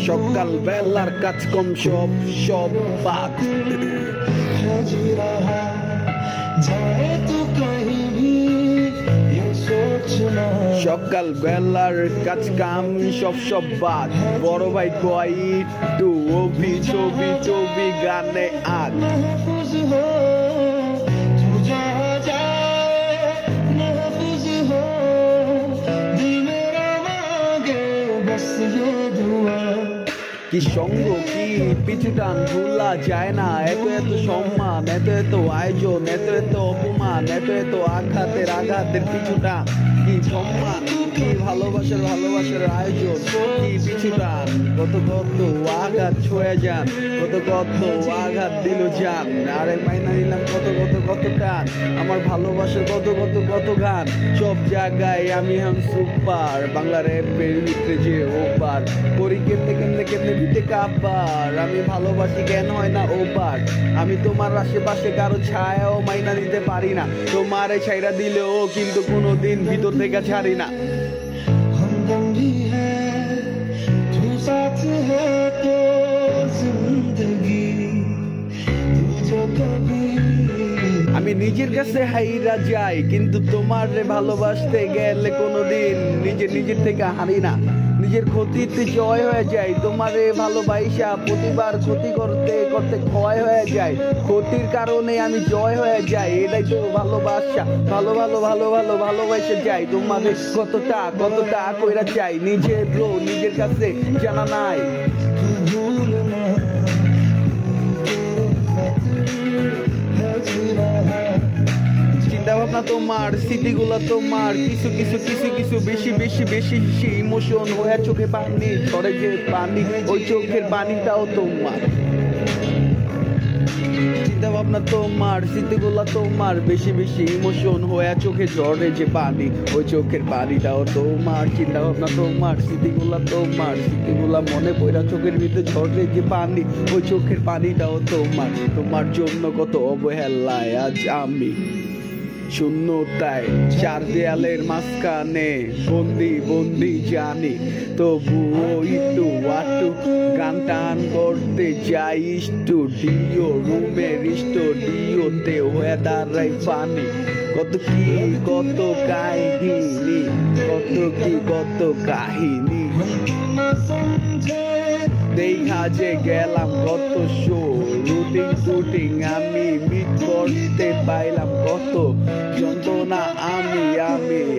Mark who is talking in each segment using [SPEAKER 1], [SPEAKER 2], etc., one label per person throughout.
[SPEAKER 1] সকাল বেলার কাজ কম সব সব বাদ সকাল বেলার কাজ কাম সব সব বাদ বড় ভাই কয় একটু অভি ছবি ছবি গানে আগ কি সঙ্গ কি পিছু টান ভুলা যায় না এত এত সম্মান এত এত আয়োজন এত এত অপমান এত এত আঘাতের পিছু টান কি সম্মান কি ভালোবাসার আয়োজন কি পিছু টান কত কত আঘাত ছুঁয়ে যান কত আঘাত দিল যান আরে মাইনা নিলাম কত টান আমার ভালোবাসার কত গান সব জায়গায় আমি হাম সুপার বাংলা র্যাপের ভিতরে যে ওপার করি কেমনে দিতে কাবার আমি ভালোবাসি কেন হয় না ওপার আমি তোমার আশেপাশে কারো ছায়াও মাইনা দিতে পারি না তোমারে ছাইরা দিলেও কিন্তু কোনোদিন ভিতর থেকে ছাড়ি না আমি নিজের কাছে হাইরা যাই কিন্তু তোমার ভালোবাসতে গেলে কোনোদিন নিজের থেকে হারি না নিজের ক্ষতিতে জয় হয়ে যায় তোমারে ভালোবাসা প্রতিবার ক্ষতি করতে ক্ষয় হয়ে যায় ক্ষতির কারণে আমি জয় হয়ে যাই এটাই তো ভালোবাসা ভালোবাসা যাই তোমাদের কতটা কইরা চাই নিজের কাছে জানা নাই চিন্তা ভাবনা তোমার স্মৃতিগুলো তোমার কিছু বেশি ইমোশন হয়ে চোখে পানি ঝরে যে পানি ওই চোখের পানিটাও তোমার চিন্তা ভাবনা তোমার স্মৃতিগুলো তোমার বেশি ইমোশন হয়ে চোখে ঝরে যে পানি ওই চোখের পানিটাও তোমার চিন্তা ভাবনা তোমার স্মৃতিগুলো মনে পড়া চোখের ভিতরে ঝরে যে পানি ওই চোখের পানিটাও তোমার জন্য কত অবহেলায় আজ আমি শূন্যতায় চার দেয়ালের মাঝখানে বন্দি জানি তবুও একটু গান টান করতে যাই স্টুডিও রুমের স্টুডিওতে হয়ে দাঁড়াই পানি কত কাহিনী দেখা যে গেলাম কত শো রুটিং আমি মিট করতে পাইলাম কত যন্ত্রণা আমি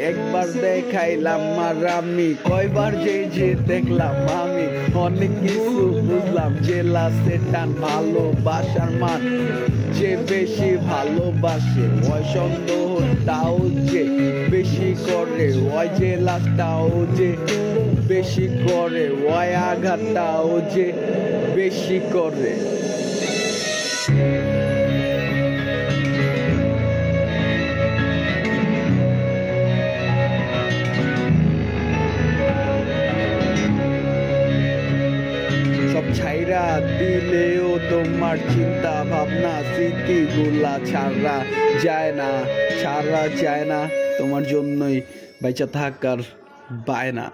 [SPEAKER 1] একবার দেখাইলাম আর আমি কয়বার যে দেখলাম আমি অনেক কিছু বুঝলাম যে লাস্টে টান ভালোবাসার মান যে বেশি ভালোবাসে ওই সন্দেহটাও যে বেশি করে ওই যে লাস্টটাও যে বেশি করে ওই আঘাতটাও যে বেশি করে সব ছাইরা দিলেও তোমার চিন্তা ভাবনা স্মৃতিগুলা ছাড়া যায় না তোমার জন্যই বেঁচে থাকার বায়না